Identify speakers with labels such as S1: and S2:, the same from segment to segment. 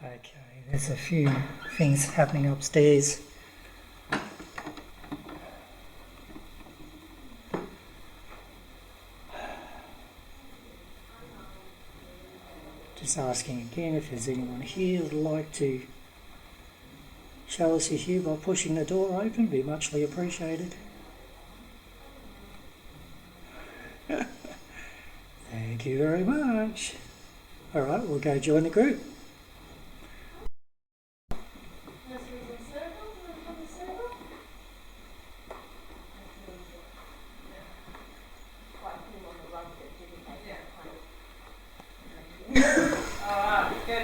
S1: Okay, there's a few things happening upstairs. Just asking again if there's anyone here who'd like to show us you're here by pushing the door open, be muchly appreciated. Thank you very much. All right, we'll go join the group.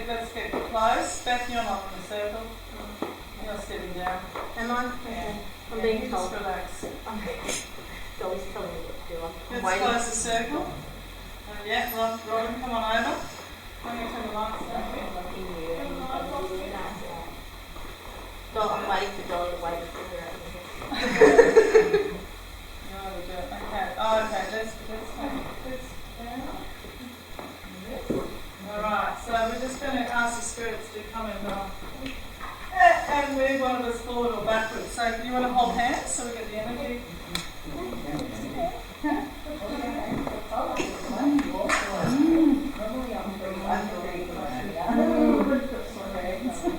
S2: Let's get close. Beth, you're not in the circle. You're sitting down.
S3: Am I?
S2: Yeah.
S3: I'm being told.
S2: Just relax.
S3: Dolly's telling me what to do. I'm
S2: Let's close the circle. Yeah, Robin, come on over. I'm going to turn the lights down here.
S3: I'm waiting for Dolly to wait for her.
S2: No, we do it. Okay. Oh, okay. Let's take this down. Alright, so we're just going to ask the spirits to come and move one of us forward or backwards. So you want to hold hands so we get the energy?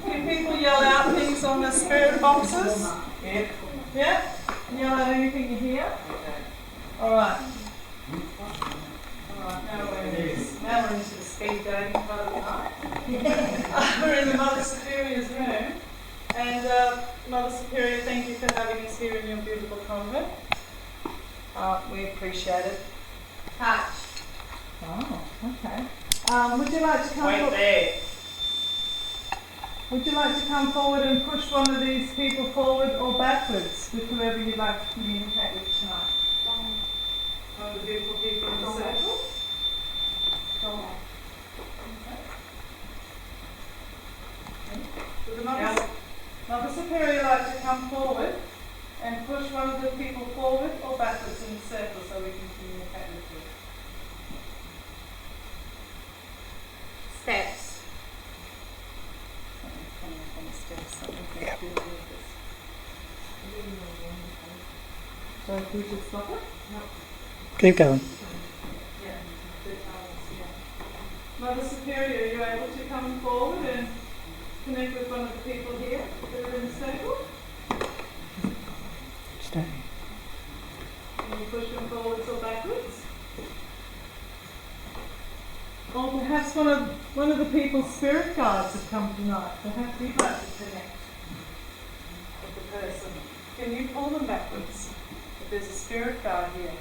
S2: Can people yell out things on the spirit boxes? Yeah? Yell out anything you hear? Alright. Now we're into the speed dating part of the night. We're in the Mother Superior's room, and Mother Superior, thank you for having us here in your beautiful convent. We appreciate it. Touch. Oh, okay. Would you like to come forward? Would you like to come forward and push one of these people forward or backwards with whoever you'd like to communicate with tonight? One of the beautiful people in the circle. Would the Mother Superior like to come forward and push one of the people forward or backwards in the circle so we can communicate with you?
S3: Steps.
S2: Yep. So if we just stop it? No.
S1: Keep going.
S2: Mother Superior, are you able to come forward and connect with one of the people here that are in the circle?
S1: Stay.
S2: Can you push them forwards or backwards? Or perhaps one of the people's spirit guides have come tonight. Perhaps you'd like to connect with the person. Can you pull them backwards? If there's a spirit guide here.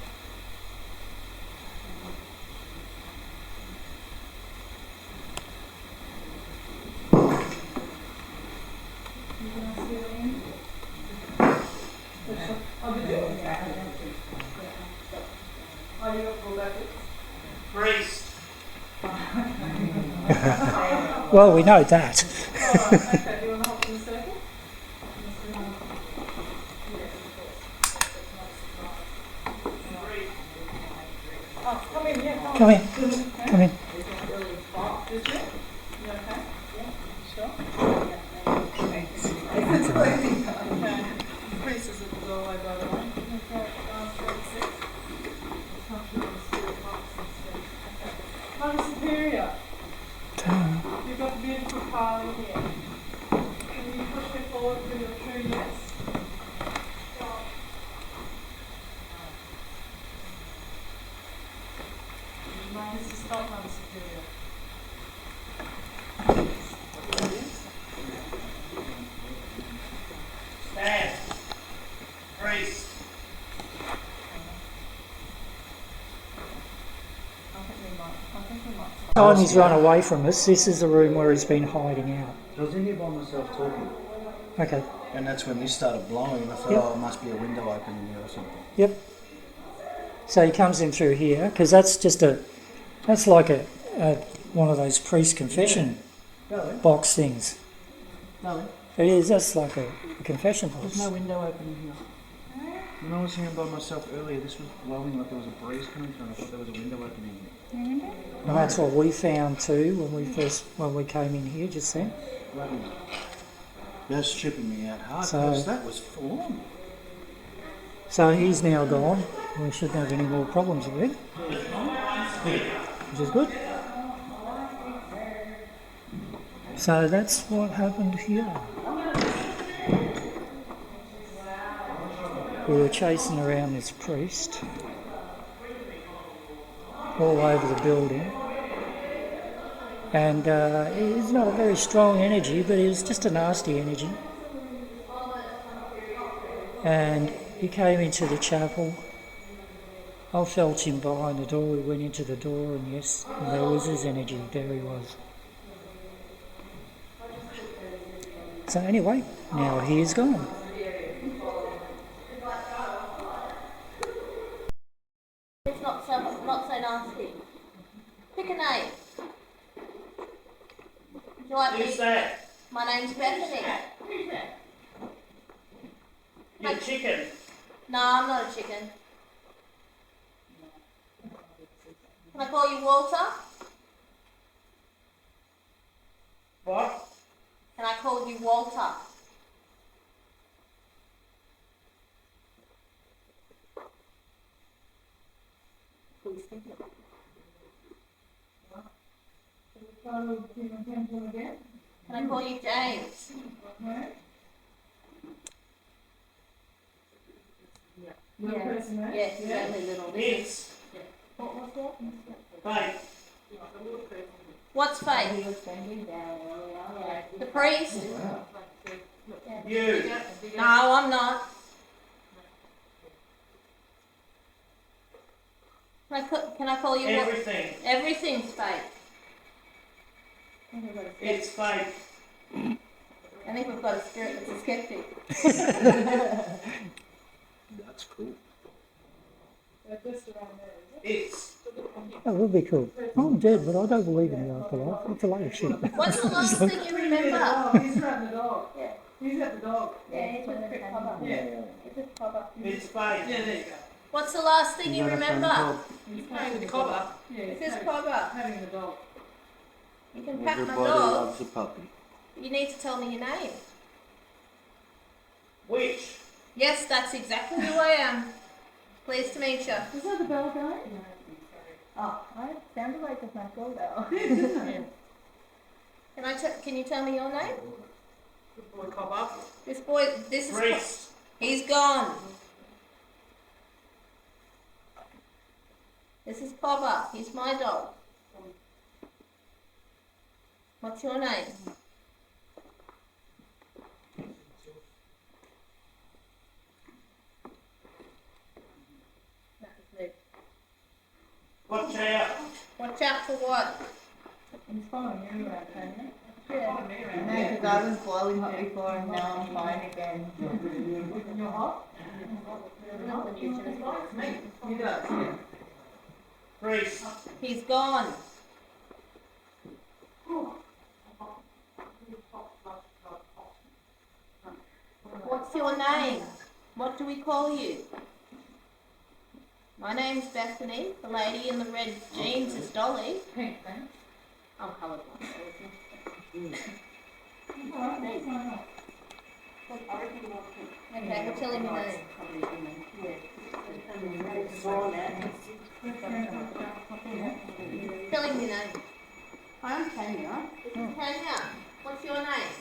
S2: Oh, you got to pull backwards? Priest.
S1: Well, we know that.
S2: Alright, okay, do you want to hop in the circle? Oh, come in, yeah,
S1: Come in. Come in.
S2: Did you? You okay? Yeah. Sure? Thanks. Okay. Priest is at the doorway, by the way. Okay, 36. Mother Superior, you've got the beautiful Clara here. Can you push her forward for your true yes? Remind us to stop, Mother Superior. Stand. Priest.
S1: Time he's run away from us, this is the room where he's been hiding out.
S4: I was in here by myself talking,
S1: Okay.
S4: and that's when this started blowing, and I thought,
S1: Yep.
S4: oh, it must be a window opening here or something.
S1: Yep. So he comes in through here, because that's like a one of those priest confession
S4: Really?
S1: box things.
S4: Really?
S1: It is, that's like a confession
S4: There's
S1: box.
S4: no window opening here. When I was here by myself earlier, this was blowing like there was a breeze coming through and I thought there was a window opening here.
S1: And that's what we found too when we came in here just then.
S4: Bloody. That's stripping me out hard
S1: So-
S4: because that was full on.
S1: So he's now gone. We shouldn't have any more problems with it, which is good. So that's what happened here. We were chasing around this priest all over the building, and it's not a very strong energy, but it was just a nasty energy. And he came into the chapel. I felt him behind the door. We went into the door, and yes, there was his energy. There he was. So anyway, now he is gone.
S3: It's not so nasty. Pick a name. Would you like me?
S2: Who's that?
S3: My name's Bethany.
S2: Who's that? You're chicken.
S3: No, I'm not a chicken. Can I call you Walter?
S2: What?
S3: Can I call you Walter? Please think of it. Can I call you James?
S2: Little person, right?
S3: Yes,
S2: Yeah.
S3: only little.
S2: It's
S3: What was that?
S2: fake.
S3: What's fake? The priest?
S2: You.
S3: No, I'm not. Can I call you what?
S2: Everything.
S3: Everything's fake.
S2: It's fake.
S3: I think we've got a spirit that's a skeptic.
S4: That's cool.
S2: It's
S1: That would be cool. I'm dead, but I don't believe in the afterlife. It's a load of shit.
S3: What's the last thing you remember?
S2: He's got the dog.
S3: Yeah.
S2: He's got the dog.
S3: Yeah, he's with the cover.
S2: Yeah. It's fake. Yeah, there you go.
S3: What's the last thing you remember?
S2: He's playing with the cobber. Yeah,
S3: Is
S2: he's
S3: this cobber?
S2: having the dog.
S3: You can pat my
S4: Everybody
S3: dog.
S4: loves a puppy.
S3: You need to tell me your name.
S2: Which?
S3: Yes, that's exactly who I am. Pleased to meet you.
S5: Is that the bell going? Oh, it sounded like a front door bell.
S3: Can you tell me your name?
S2: Good boy, cobber.
S3: This boy, this is.
S2: Reese.
S3: He's gone. This is Cobber. He's my dog. What's your name?
S2: Watch out.
S3: Watch out for what?
S5: He's following you around, isn't it?
S2: Follow me around.
S5: No, because I was boiling hot before and now I'm fine again.
S2: You're hot? He does, yeah. Reese.
S3: He's gone. What's your name? What do we call you? My name's Bethany. The lady in the red jeans is Dolly.
S5: Pink, then.
S3: I'm colourblind. Okay, we'll tell him your name. Tell him your name.
S5: I'm Tanya.
S3: This is Tanya. What's your name?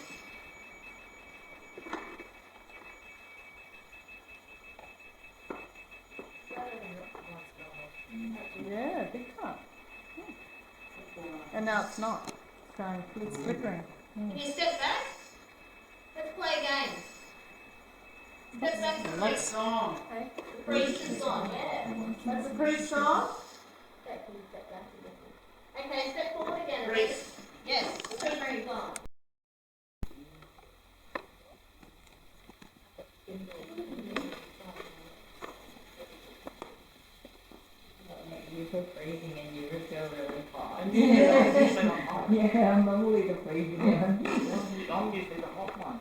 S5: Yeah, big time. And now it's not. It's flickering.
S3: Can you step back? Let's play a game. Step back to the
S2: Let's song.
S3: The priest is on, yeah.
S2: That's the priest song?
S3: Okay, step forward again.
S2: Reese.
S3: Yes, the priest is on.
S5: You feel freezing and you feel really fine.
S2: Yeah.
S5: I'm normally the freezing one.
S2: I'm usually the hot one.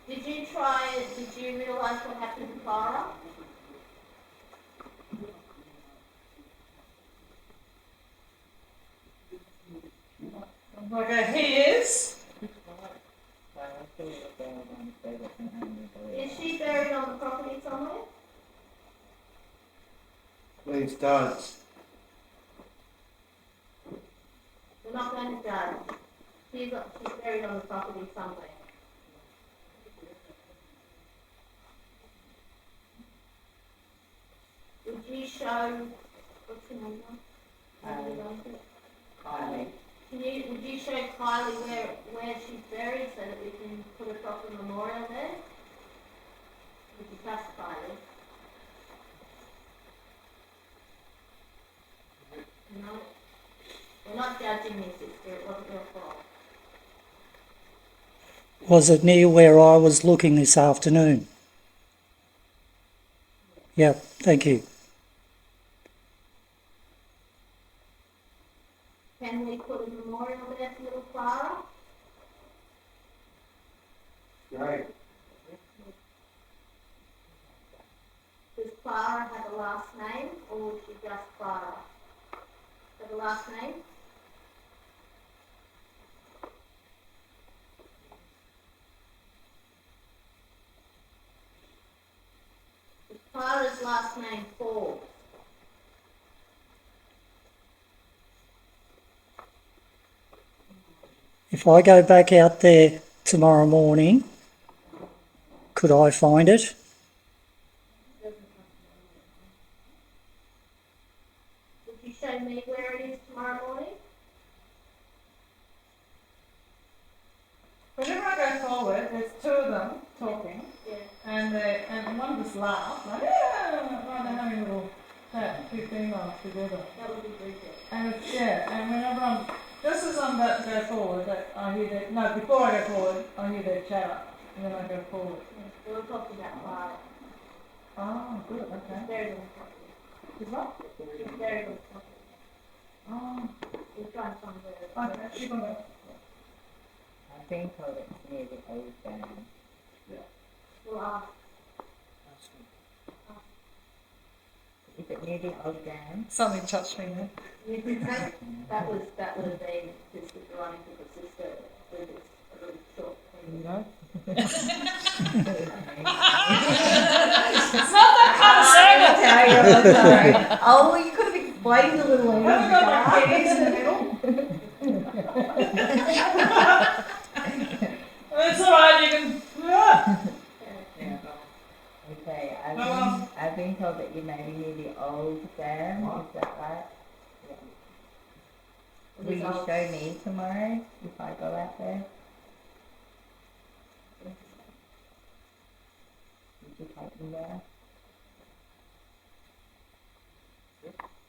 S3: Did you realise what happened to Clara?
S2: Okay, he is.
S3: Is she buried on the property somewhere?
S6: Please don't.
S3: We're not going to judge. She's buried on the property somewhere. Would you show, what's her name now?
S7: Kylie.
S3: Would you show Kylie where she's buried so that we can put a proper memorial there? Would you trust Kylie? No. We're not judging you, sister. It wasn't your fault.
S1: Was it near where I was looking this afternoon? Yep, thank you.
S3: Can we put a memorial there for little Clara?
S6: Great.
S3: Does Clara have a last name, or is she just Clara? Have a last name? Is Clara's last name Paul?
S1: If I go back out there tomorrow morning, could I find it?
S3: Would you show me where it is tomorrow morning?
S2: Whenever I go forward, there's two of them talking,
S3: Yeah.
S2: and one of us laughs, like, yeah, like they're having a little chat, two females together.
S3: That would be Bridget.
S2: And it's, yeah, and whenever I'm, just as I'm about to go forward, that I hear that, no, before I go forward, I hear their chatter, and then I go forward.
S3: We were talking about Clara.
S2: Oh, good,
S3: She's
S2: okay.
S3: buried on the property.
S2: Is what?
S3: She's buried on the property.
S2: Oh,
S3: We're trying to find where.
S2: okay, keep on going.
S7: I've been told it's near the old dam.
S3: We'll ask.
S7: Is it near the old dam?
S2: Something touched me there.
S3: That would have been Sister Veronica, the sister with this a little short thing.
S2: You know?
S5: Oh, you could have explained a little later.
S2: Haven't got my kiddies in the middle. That's alright, you can.
S7: Yeah. Okay,
S2: Well,
S7: I've been told that you may be near the old dam, is that right? Yeah. Will you show me tomorrow if I go out there? Would you take me there?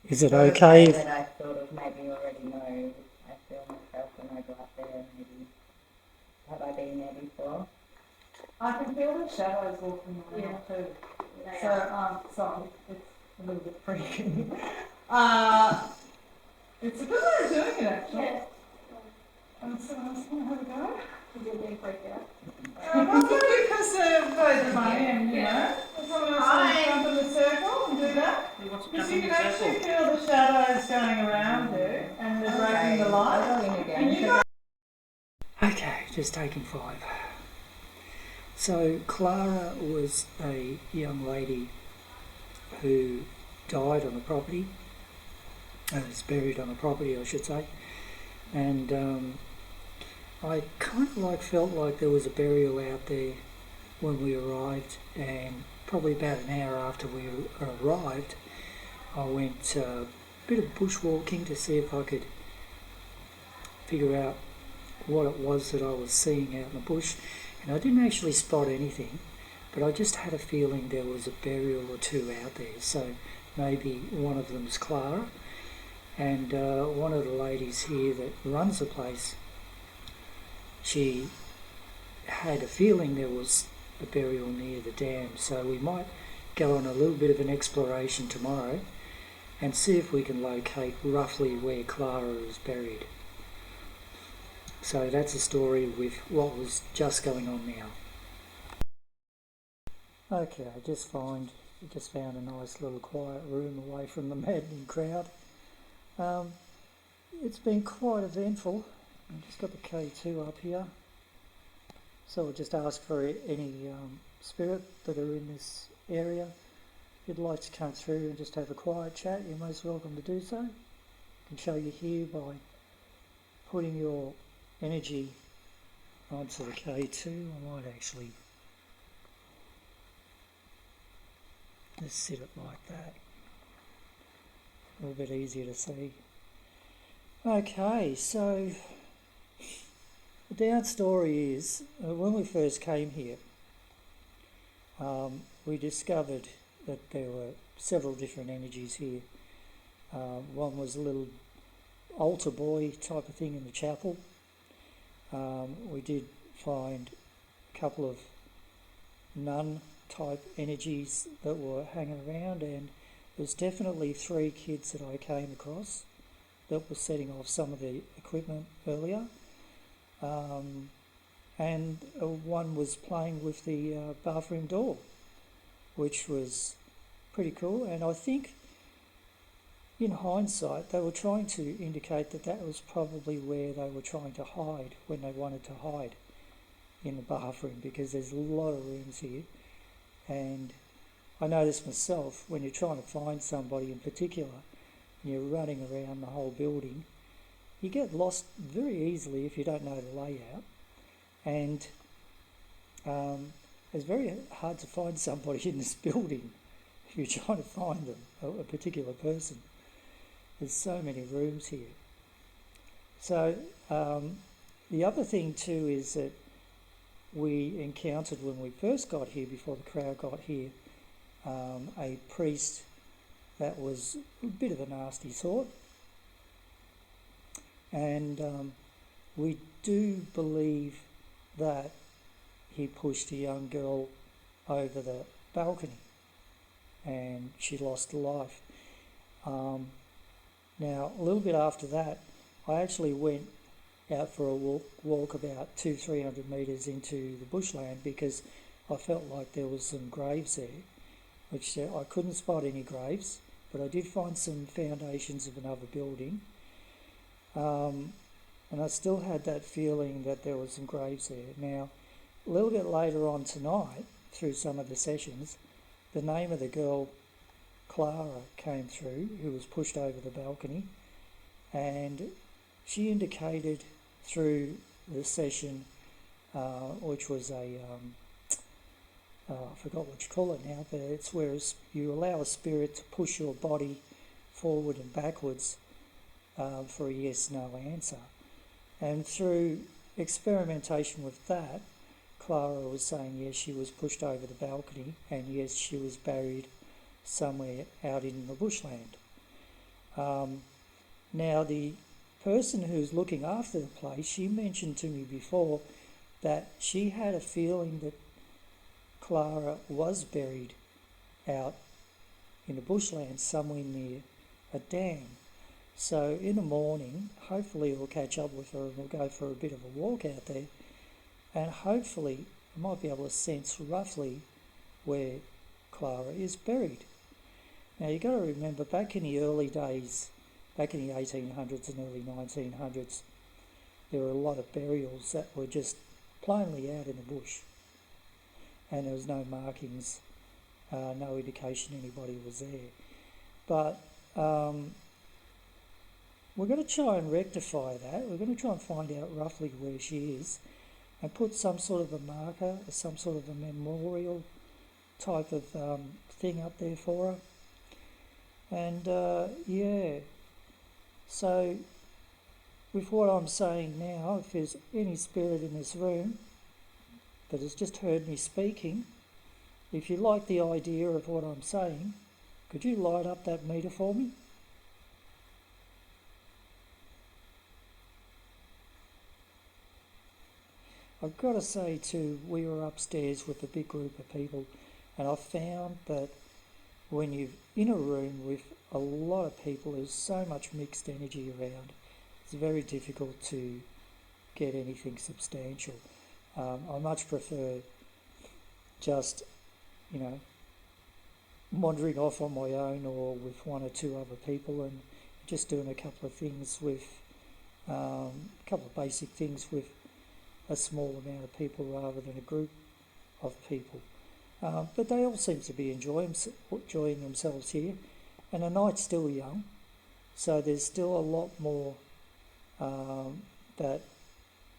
S1: Is it okay if
S7: That I sort of maybe already know. I feel myself when I go up there, maybe. Have I been there before?
S2: I can feel the shadows walking around too. Sorry, it's a little bit freaky. It's a good way of doing it actually.
S3: Yeah.
S2: So I just want to have a go.
S3: You didn't even freak out.
S2: Well, because they're both funny and, you know, someone else wants to jump in the circle and do that.
S4: He wants to
S2: Because
S4: jump
S2: you
S4: in
S2: can
S4: the
S2: actually
S4: circle.
S2: feel the shadows going around you and they're breaking the light.
S7: I'll go in again.
S2: And you know,
S1: Okay, just taking 5. So Clara was a young lady who died on the property, was buried on the property I should say, and I kind of felt like there was a burial out there when we arrived, and probably about an hour after we arrived I went a bit of bushwalking to see if I could figure out what it was that I was seeing out in the bush, and I didn't actually spot anything, but I just had a feeling there was a burial or two out there, so maybe one of them's Clara, and one of the ladies here that runs the place, she had a feeling there was a burial near the dam, so we might go on a little bit of an exploration tomorrow and see if we can locate roughly where Clara is buried. So that's a story with what was just going on now. Okay, I just found a nice little quiet room away from the maddening crowd. It's been quite eventful. I've just got the K2 up here. So we'll just ask for any spirit that are in this area. If you'd like to come through and just have a quiet chat, you're most welcome to do so. I can show you here by putting your energy onto the K2. I might actually just sit it like that. A little bit easier to see. Okay, so the down story is when we first came here, we discovered that there were several different energies here. One was a little altar boy type of thing in the chapel. We did find a couple of nun type energies that were hanging around, and there's definitely 3 kids that I came across that were setting off some of the equipment earlier. And one was playing with the bathroom door, which was pretty cool. And I think in hindsight they were trying to indicate that that was probably where they were trying to hide when they wanted to hide in the bathroom, because there's a lot of rooms here. And I noticed myself, when you're trying to find somebody in particular and you're running around the whole building, you get lost very easily if you don't know the layout. And it's very hard to find somebody in this building if you're trying to find them, a particular person. There's so many rooms here. So the other thing too is that we encountered when we first got here, before the crowd got here, a priest that was a bit of a nasty sort. And we do believe that he pushed a young girl over the balcony and she lost her life. Now, a little bit after that, I actually went out for a walk about 200-300 metres into the bushland, because I felt like there was some graves there, which I couldn't spot any graves, but I did find some foundations of another building. And I still had that feeling that there was some graves there. Now, a little bit later on tonight, through some of the sessions, the name of the girl, Clara, came through, who was pushed over the balcony, and she indicated through the session, which was I forgot what you call it now, but it's where you allow a spirit to push your body forward and backwards for a yes/no answer. And through experimentation with that, Clara was saying yes, she was pushed over the balcony, and yes, she was buried somewhere out in the bushland. Now, the person who's looking after the place, she mentioned to me before that she had a feeling that Clara was buried out in the bushland somewhere near a dam. So in the morning, hopefully we'll catch up with her and we'll go for a bit of a walk out there, and hopefully I might be able to sense roughly where Clara is buried. Now you've got to remember, back in the early days, back in the 1800s and early 1900s, there were a lot of burials that were just plainly out in the bush, and there was no markings, no indication anybody was there. But we're going to try and rectify that. We're going to try and find out roughly where she is and put some sort of a marker, some sort of a memorial type of thing up there for her. And yeah, so with what I'm saying now, if there's any spirit in this room that has just heard me speaking, if you like the idea of what I'm saying, could you light up that meter for me? I've got to say too, we were upstairs with a big group of people, and I found that when you're in a room with a lot of people, there's so much mixed energy around, it's very difficult to get anything substantial. I much prefer just, wandering off on my own or with one or two other people and just doing a couple of things with a couple of basic things with a small amount of people rather than a group of people. But they all seem to be enjoying themselves here, and the night's still young, so there's still a lot more that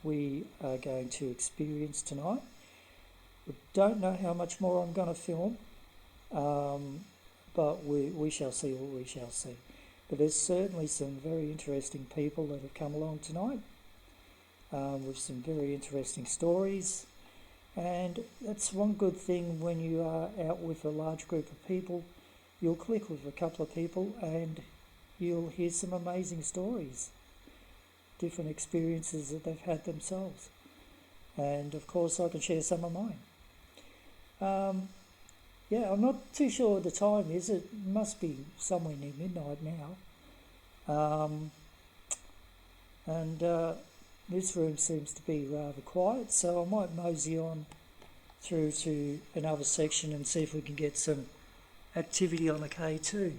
S1: we are going to experience tonight. We don't know how much more I'm going to film, but we shall see what we shall see. But there's certainly some very interesting people that have come along tonight with some very interesting stories. And that's one good thing when you are out with a large group of people. You'll click with a couple of people and you'll hear some amazing stories, different experiences that they've had themselves. And of course I can share some of mine. I'm not too sure what the time is. It must be somewhere near midnight now. This room seems to be rather quiet, so I might mosey on through to another section and see if we can get some activity on the K2.